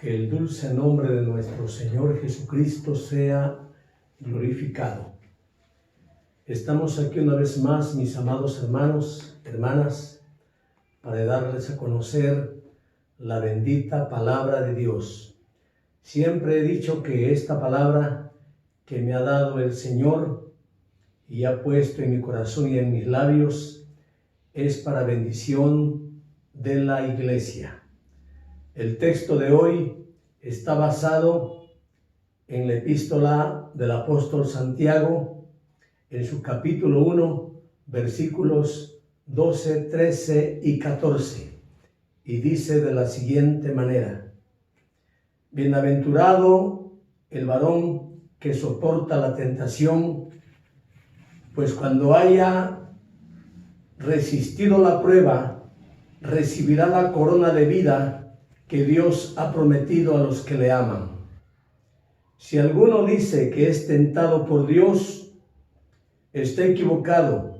Que el dulce nombre de nuestro Señor Jesucristo sea glorificado. Estamos aquí una vez más, mis amados hermanos, hermanas, para darles a conocer la bendita palabra de Dios. Siempre he dicho que esta palabra que me ha dado el Señor y ha puesto en mi corazón y en mis labios es para bendición de la iglesia. El texto de hoy está basado en la epístola del apóstol Santiago, en su capítulo 1, versículos 12, 13 y 14. Y dice de la siguiente manera: Bienaventurado el varón que soporta la tentación, pues cuando haya resistido la prueba, recibirá la corona de vida que Dios ha prometido a los que le aman. Si alguno dice que es tentado por Dios, está equivocado.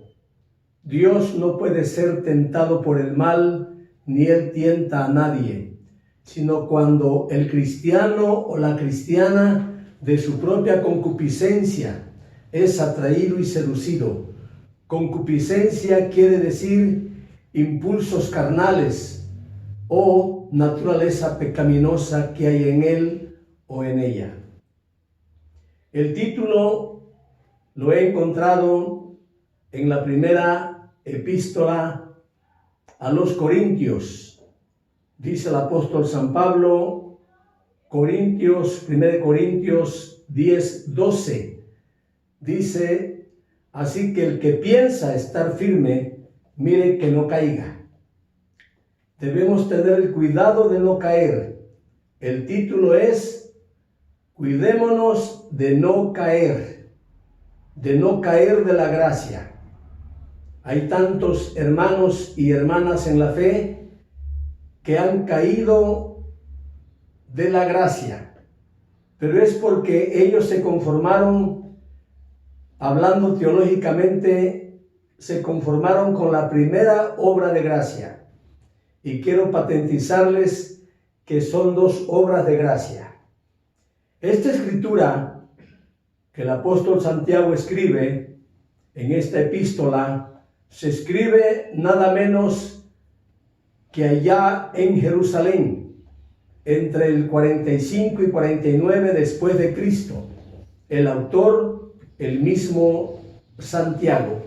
Dios no puede ser tentado por el mal, ni él tienta a nadie, sino cuando el cristiano o la cristiana de su propia concupiscencia es atraído y seducido. Concupiscencia quiere decir impulsos carnales o naturaleza pecaminosa que hay en él o en ella. El título lo he encontrado en la primera epístola a los Corintios. Dice el apóstol San Pablo, 1 Corintios 10, 12. Dice: así que el que piensa estar firme, mire que no caiga. Debemos tener el cuidado de no caer. El título es: cuidémonos de no caer de la gracia. Hay tantos hermanos y hermanas en la fe que han caído de la gracia, pero es porque ellos se conformaron, hablando teológicamente, se conformaron con la primera obra de gracia. Y quiero patentizarles que son dos obras de gracia. Esta escritura que el apóstol Santiago escribe en esta epístola, se escribe nada menos que allá en Jerusalén, entre el 45 y 49 después de Cristo. El autor, el mismo Santiago.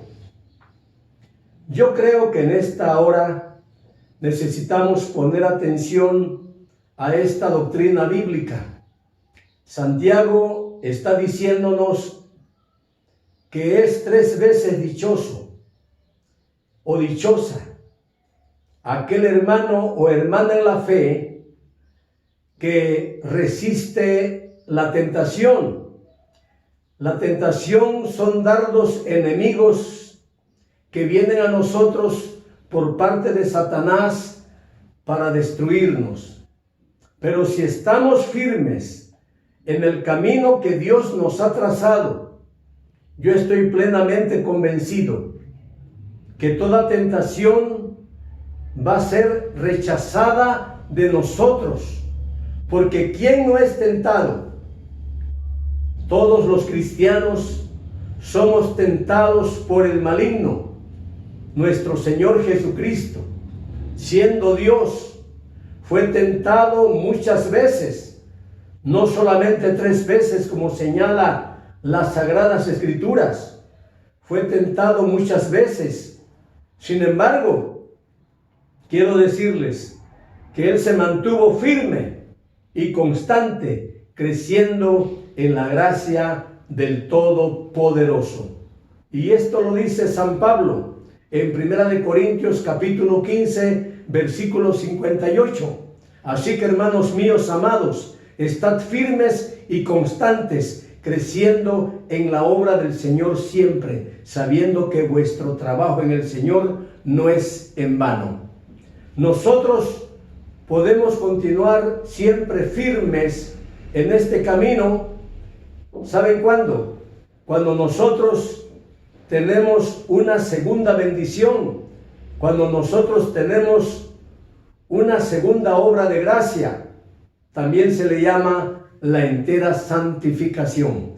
Yo creo que en esta hora necesitamos poner atención a esta doctrina bíblica. Santiago está diciéndonos que es 3 veces dichoso o dichosa aquel hermano o hermana en la fe que resiste la tentación. La tentación son dardos enemigos que vienen a nosotros por parte de Satanás para destruirnos. Pero si estamos firmes en el camino que Dios nos ha trazado, yo estoy plenamente convencido que toda tentación va a ser rechazada de nosotros, porque ¿quién no es tentado? Todos los cristianos somos tentados por el maligno. Nuestro Señor Jesucristo, siendo Dios, fue tentado muchas veces, no solamente 3 veces como señala las Sagradas Escrituras, fue tentado muchas veces. Sin embargo, quiero decirles que Él se mantuvo firme y constante, creciendo en la gracia del Todopoderoso. Y esto lo dice San Pablo en 1 Corintios capítulo 15, versículo 58. Así que, hermanos míos amados, estad firmes y constantes, creciendo en la obra del Señor siempre, sabiendo que vuestro trabajo en el Señor no es en vano. Nosotros podemos continuar siempre firmes en este camino. ¿Saben cuándo? Cuando nosotros tenemos una segunda bendición, cuando nosotros tenemos una segunda obra de gracia, también se le llama la entera santificación.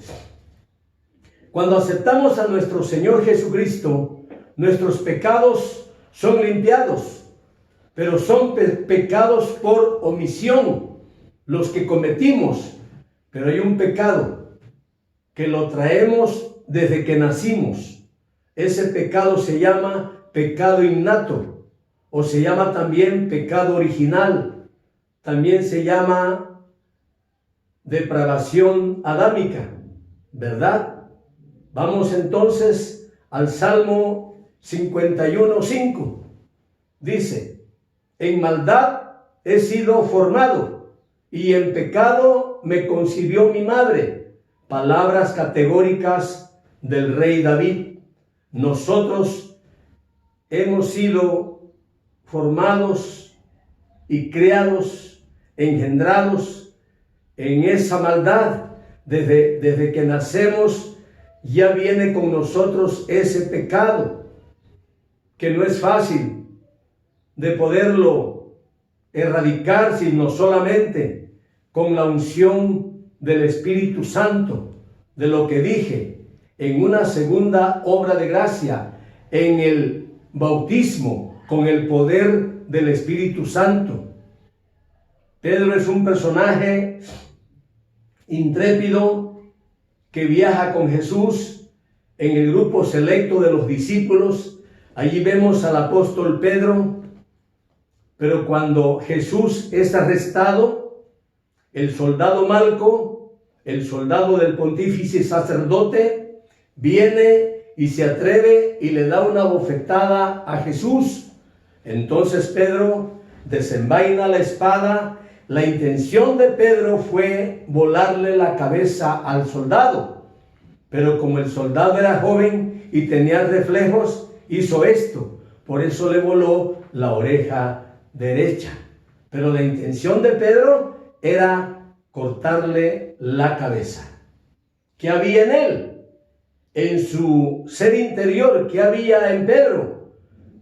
Cuando aceptamos a nuestro Señor Jesucristo, nuestros pecados son limpiados, pero son pecados por omisión, los que cometimos. Pero hay un pecado que lo traemos desde que nacimos. Ese pecado se llama pecado innato, o se llama también pecado original. También se llama depravación adámica, ¿verdad? Vamos entonces al Salmo 51:5. Dice: en maldad he sido formado, y en pecado me concibió mi madre. Palabras categóricas del rey David. Nosotros hemos sido formados y creados, engendrados en esa maldad. Desde que nacemos ya viene con nosotros ese pecado, que no es fácil de poderlo erradicar, sino solamente con la unción del Espíritu Santo, de lo que dije en una segunda obra de gracia, en el bautismo con el poder del Espíritu Santo. Pedro es un personaje intrépido que viaja con Jesús en el grupo selecto de los discípulos. Allí vemos al apóstol Pedro, pero cuando Jesús es arrestado, el soldado Malco, el soldado del pontífice sacerdote, viene y se atreve y le da una bofetada a Jesús. Entonces Pedro desenvaina la espada. La intención de Pedro fue volarle la cabeza al soldado, pero como el soldado era joven y tenía reflejos, hizo esto. Por eso le voló la oreja derecha. Pero la intención de Pedro era cortarle la cabeza. ¿Qué había en él? En su ser interior, ¿qué había en Pedro?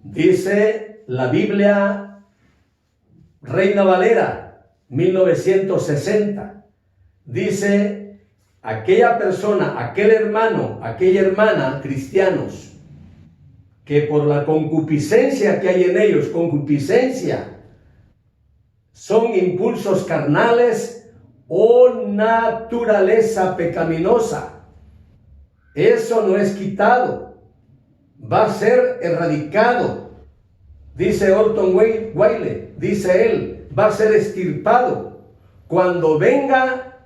Dice la Biblia Reina Valera 1960, dice: aquella persona, aquel hermano, aquella hermana, cristianos, que por la concupiscencia que hay en ellos, concupiscencia, son impulsos carnales o naturaleza pecaminosa. Eso no es quitado, va a ser erradicado. Dice Orton Wiley, dice él, va a ser extirpado cuando venga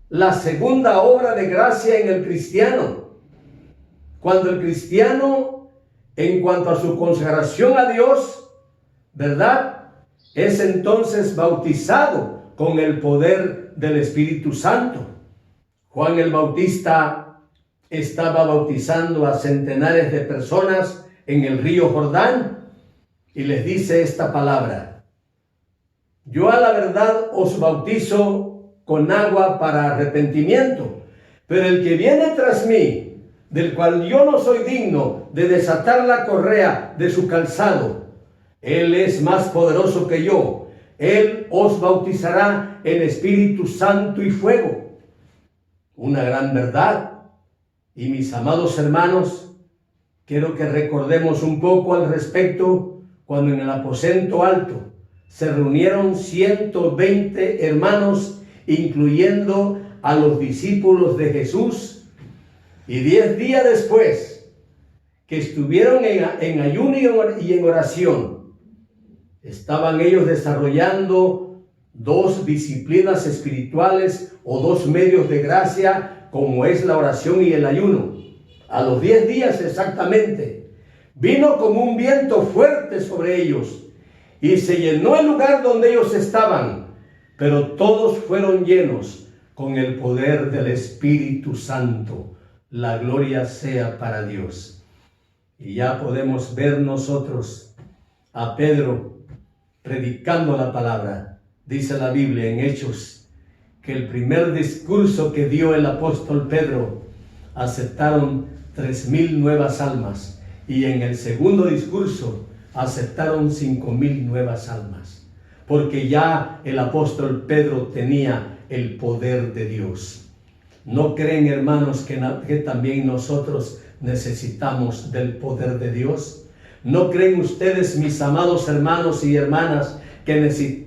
la segunda obra de gracia en el cristiano. Cuando el cristiano, en cuanto a su consagración a Dios, ¿verdad?, es entonces bautizado con el poder del Espíritu Santo. Juan el Bautista estaba bautizando a centenares de personas en el río Jordán y les dice esta palabra: yo a la verdad os bautizo con agua para arrepentimiento, pero el que viene tras mí, del cual yo no soy digno de desatar la correa de su calzado, él es más poderoso que yo. Él os bautizará en Espíritu Santo y fuego. Una gran verdad. Y mis amados hermanos, quiero que recordemos un poco al respecto cuando en el aposento alto se reunieron 120 hermanos, incluyendo a los discípulos de Jesús, y 10 días después que estuvieron en ayuno y en oración, estaban ellos desarrollando 2 disciplinas espirituales o 2 medios de gracia, como es la oración y el ayuno. A los 10 días exactamente, vino como un viento fuerte sobre ellos y se llenó el lugar donde ellos estaban, pero todos fueron llenos con el poder del Espíritu Santo. La gloria sea para Dios. Y ya podemos ver nosotros a Pedro predicando la palabra. Dice la Biblia en Hechos que el primer discurso que dio el apóstol Pedro aceptaron 3,000 nuevas almas, y en el segundo discurso aceptaron 5,000 nuevas almas. porque ya el apóstol Pedro tenía el poder de Dios. ¿No creen, hermanos, que también nosotros necesitamos del poder de Dios? ¿No creen ustedes, mis amados hermanos y hermanas, que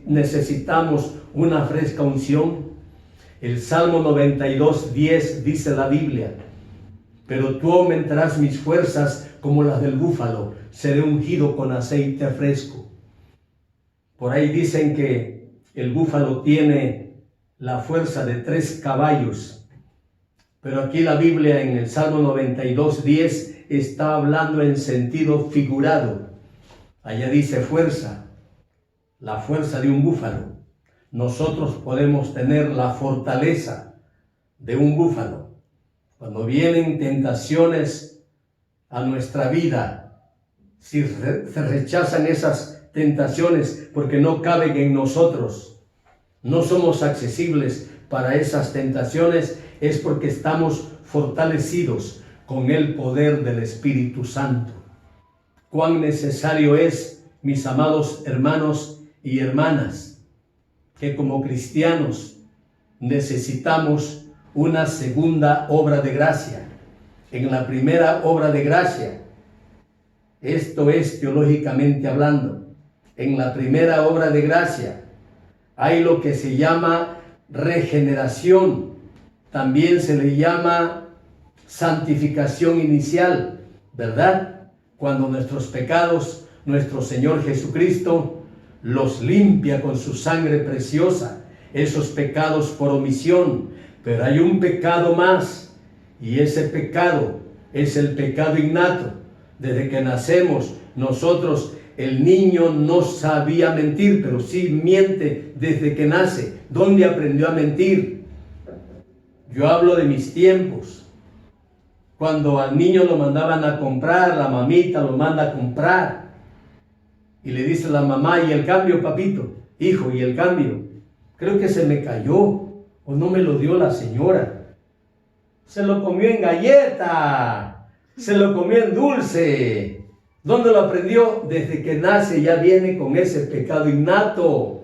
necesitamos una fresca unción? El Salmo 92:10 dice la Biblia: pero tú aumentarás mis fuerzas como las del búfalo, seré ungido con aceite fresco. Por ahí dicen que el búfalo tiene la fuerza de 3 caballos, pero aquí la Biblia en el Salmo 92:10 está hablando en sentido figurado. Allá dice fuerza, la fuerza de un búfalo. Nosotros podemos tener la fortaleza de un búfalo. Cuando vienen tentaciones a nuestra vida, si se rechazan esas tentaciones porque no caben en nosotros, no somos accesibles para esas tentaciones, es porque estamos fortalecidos con el poder del Espíritu Santo. Cuán necesario es, mis amados hermanos y hermanas, que como cristianos necesitamos una segunda obra de gracia. En la primera obra de gracia, esto es teológicamente hablando, en la primera obra de gracia hay lo que se llama regeneración, también se le llama santificación inicial, ¿verdad? Cuando nuestros pecados, nuestro Señor Jesucristo los limpia con su sangre preciosa, esos pecados por omisión. Pero hay un pecado más, y ese pecado es el pecado innato. Desde que nacemos, nosotros, el niño no sabía mentir, pero sí miente desde que nace. ¿Dónde aprendió a mentir? Yo hablo de mis tiempos, cuando al niño lo mandaban a comprar, la mamita lo manda a comprar, y le dice la mamá: ¿y el cambio, papito? Hijo, ¿y el cambio? Creo que se me cayó, o no me lo dio la señora. Se lo comió en galleta, se lo comió en dulce. ¿Dónde lo aprendió? Desde que nace ya viene con ese pecado innato.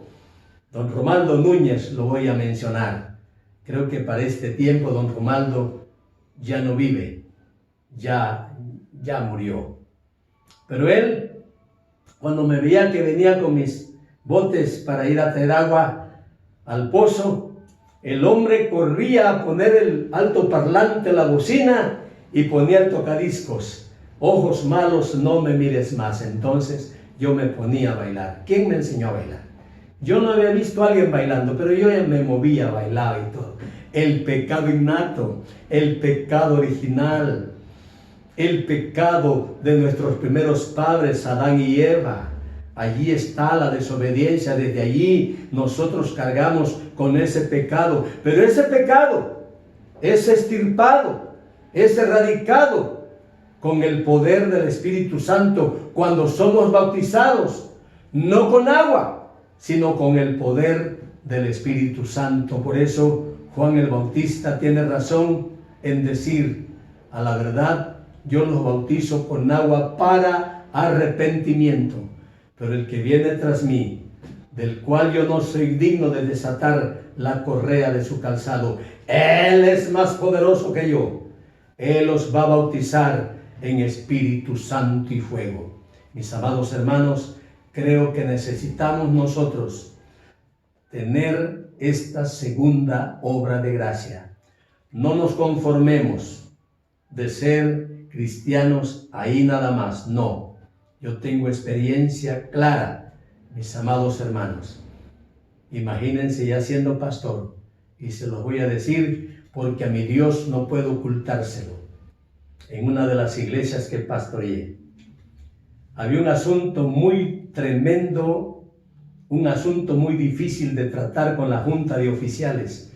Don Romaldo Núñez lo voy a mencionar. Creo que para este tiempo don Romaldo ya no vive, ya murió. Pero él, cuando me veía que venía con mis botes para ir a traer agua al pozo, el hombre corría a poner el altoparlante, la bocina, y ponía el tocadiscos. Ojos malos, no me mires más. Entonces yo me ponía a bailar. ¿Quién me enseñó a bailar? Yo no había visto a alguien bailando, pero yo ya me movía, bailaba y todo. El pecado innato, el pecado original, el pecado de nuestros primeros padres, Adán y Eva. Allí está la desobediencia. Desde allí nosotros cargamos con ese pecado. Pero ese pecado es extirpado, es erradicado con el poder del Espíritu Santo cuando somos bautizados, no con agua, sino con el poder del Espíritu Santo. Por eso Juan el Bautista tiene razón en decir: a la verdad, yo los bautizo con agua para arrepentimiento, pero el que viene tras mí, del cual yo no soy digno de desatar la correa de su calzado, Él es más poderoso que yo. Él os va a bautizar en Espíritu Santo y fuego. Mis amados hermanos, creo que necesitamos nosotros tener esta segunda obra de gracia. No nos conformemos de ser cristianos ahí nada más. No, yo tengo experiencia clara, mis amados hermanos. Imagínense ya siendo pastor, y se los voy a decir porque a mi Dios no puedo ocultárselo. En una de las iglesias que pastoreé, había un asunto muy tremendo, un asunto muy difícil de tratar con la junta de oficiales,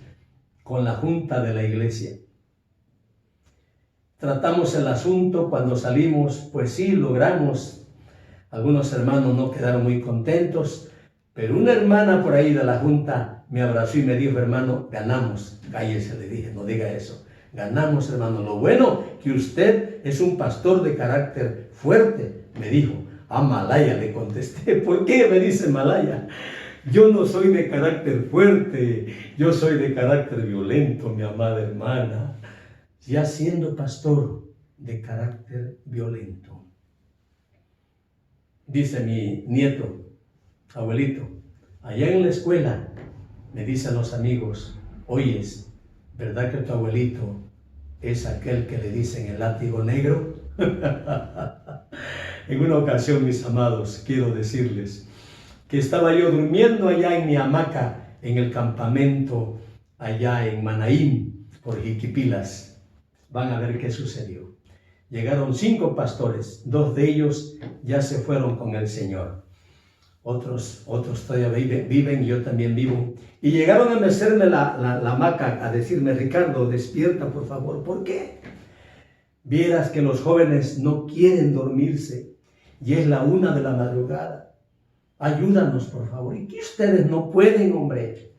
con la junta de la iglesia. Tratamos el asunto, cuando salimos, pues sí, logramos. Algunos hermanos no quedaron muy contentos, pero una hermana por ahí de la junta me abrazó y me dijo: hermano, ganamos. Cállese, le dije, no diga eso. Ganamos, hermano. Lo bueno que usted es un pastor de carácter fuerte, me dijo. A Malaya, le contesté. ¿Por qué me dice Malaya? Yo no soy de carácter fuerte, yo soy de carácter violento, mi amada hermana. Ya siendo pastor de carácter violento. Dice mi nieto, abuelito, allá en la escuela me dicen los amigos, oyes, ¿verdad que tu abuelito es aquel que le dicen el látigo negro? En una ocasión, mis amados, quiero decirles que estaba yo durmiendo allá en mi hamaca en el campamento allá en Manaín por Jiquipilas. Van a ver qué sucedió. Llegaron 5 pastores, 2 de ellos ya se fueron con el Señor. Otros todavía viven, yo también vivo. Y llegaron a mecerme la hamaca, a decirme, Ricardo, despierta por favor. ¿Por qué? Vieras que los jóvenes no quieren dormirse y es la 1 de la madrugada. Ayúdanos por favor. ¿Y que ustedes no pueden, hombre?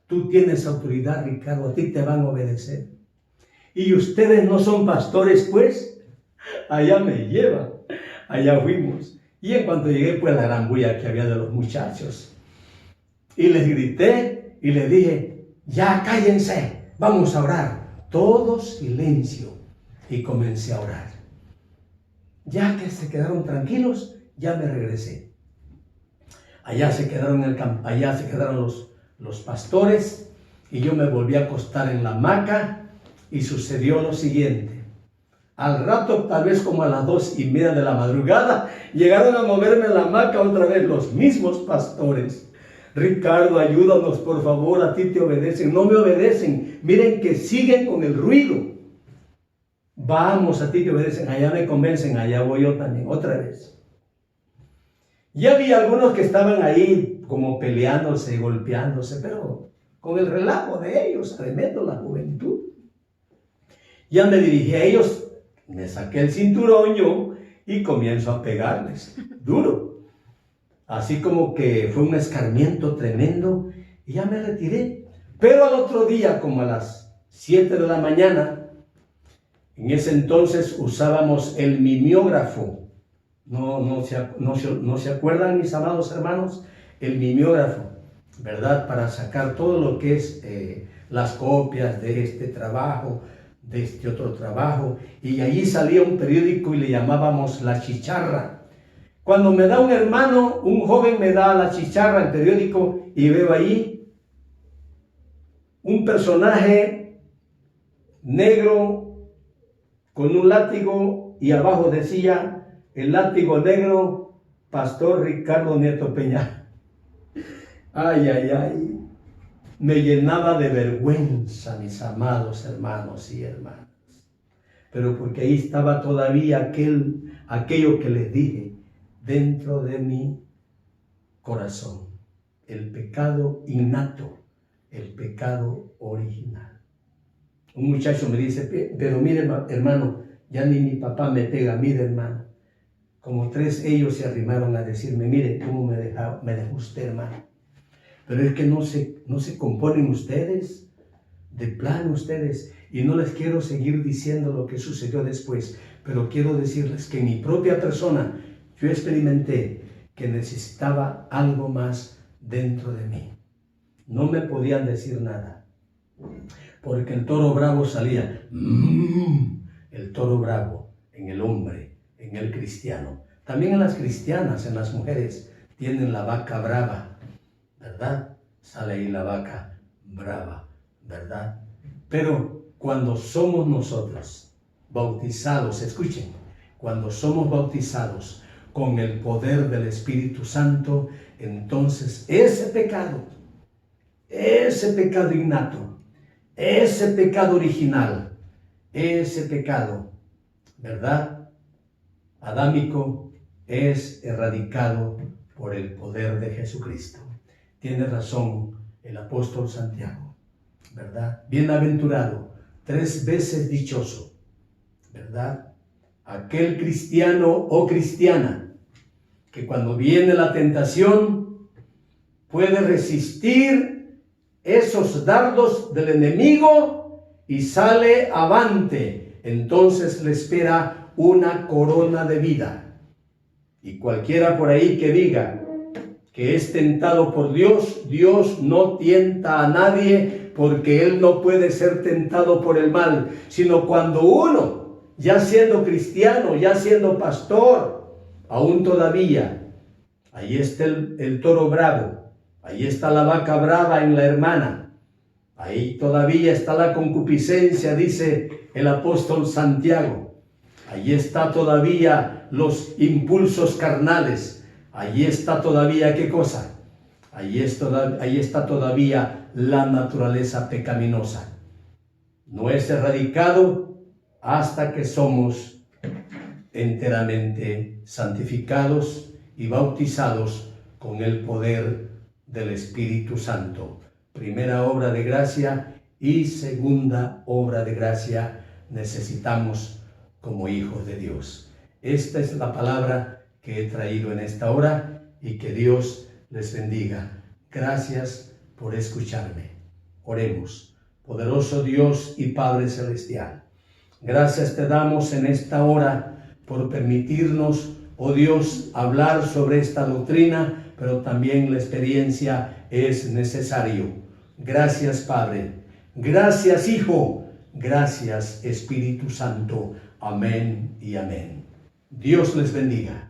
Tú tienes autoridad, Ricardo, a ti te van a obedecer. Y ustedes no son pastores, pues. Allá me llevan, allá fuimos. Y en cuanto llegué, pues la gran bulla que había de los muchachos. Y les grité y les dije, ya cállense, vamos a orar. Todo silencio. Y comencé a orar. Ya que se quedaron tranquilos, ya me regresé. Allá se quedaron los pastores y yo me volví a acostar en la hamaca y sucedió lo siguiente. Al rato, tal vez como a las 2:30 de la madrugada, llegaron a moverme la hamaca otra vez los mismos pastores. Ricardo, ayúdanos por favor, a ti te obedecen. No me obedecen, miren que siguen con el ruido. Vamos, a ti te obedecen, allá me convencen, allá voy yo también, otra vez. Y había algunos que estaban ahí como peleándose y golpeándose, pero con el relajo de ellos, tremendo la juventud. Ya me dirigí a ellos. Me saqué el cinturón yo y comienzo a pegarles, duro. Así como que fue un escarmiento tremendo y ya me retiré. Pero al otro día, como a las 7 de la mañana, en ese entonces usábamos el mimeógrafo. No se acuerdan, mis amados hermanos, el mimeógrafo, ¿verdad? Para sacar todo lo que es las copias de este trabajo, de este otro trabajo, y allí salía un periódico y le llamábamos La Chicharra. Cuando me da un hermano, un joven me da La Chicharra, el periódico, y veo ahí un personaje negro con un látigo y abajo decía, el látigo negro, Pastor Ricardo Nieto Peña. Ay, ay, ay. Me llenaba de vergüenza, mis amados hermanos y hermanas. Pero porque ahí estaba todavía aquello que les dije dentro de mi corazón. El pecado innato, el pecado original. Un muchacho me dice, pero mire hermano, ya ni mi papá me pega, mire hermano. Como 3 ellos se arrimaron a decirme, mire cómo me dejó usted, hermano. Pero es que no se componen ustedes, de plano ustedes, y no les quiero seguir diciendo lo que sucedió después, pero quiero decirles que en mi propia persona yo experimenté que necesitaba algo más dentro de mí. No me podían decir nada, porque el toro bravo salía, el toro bravo en el hombre, en el cristiano. También en las cristianas, en las mujeres, tienen la vaca brava, ¿verdad? Sale ahí la vaca brava, ¿verdad? Pero cuando somos nosotros bautizados, escuchen, cuando somos bautizados con el poder del Espíritu Santo, entonces ese pecado innato, ese pecado original, ese pecado, ¿verdad? Adámico, es erradicado por el poder de Jesucristo. Tiene razón el apóstol Santiago, ¿verdad? Bienaventurado, 3 veces dichoso, ¿verdad? Aquel cristiano o cristiana que cuando viene la tentación puede resistir esos dardos del enemigo y sale avante. Entonces le espera una corona de vida. Y cualquiera por ahí que diga que es tentado por Dios, Dios no tienta a nadie porque Él no puede ser tentado por el mal, sino cuando uno, ya siendo cristiano, ya siendo pastor, aún todavía, ahí está el toro bravo, ahí está la vaca brava en la hermana, ahí todavía está la concupiscencia, dice el apóstol Santiago, ahí está todavía los impulsos carnales. Allí está todavía, ¿qué cosa? Ahí está todavía la naturaleza pecaminosa. No es erradicado hasta que somos enteramente santificados y bautizados con el poder del Espíritu Santo. Primera obra de gracia y segunda obra de gracia necesitamos como hijos de Dios. Esta es la palabra que he traído en esta hora y que Dios les bendiga. Gracias por escucharme. Oremos. Poderoso Dios y Padre Celestial, gracias te damos en esta hora por permitirnos, oh Dios, hablar sobre esta doctrina, pero también la experiencia es necesario. Gracias, Padre. Gracias, Hijo. Gracias, Espíritu Santo. Amén y amén. Dios les bendiga.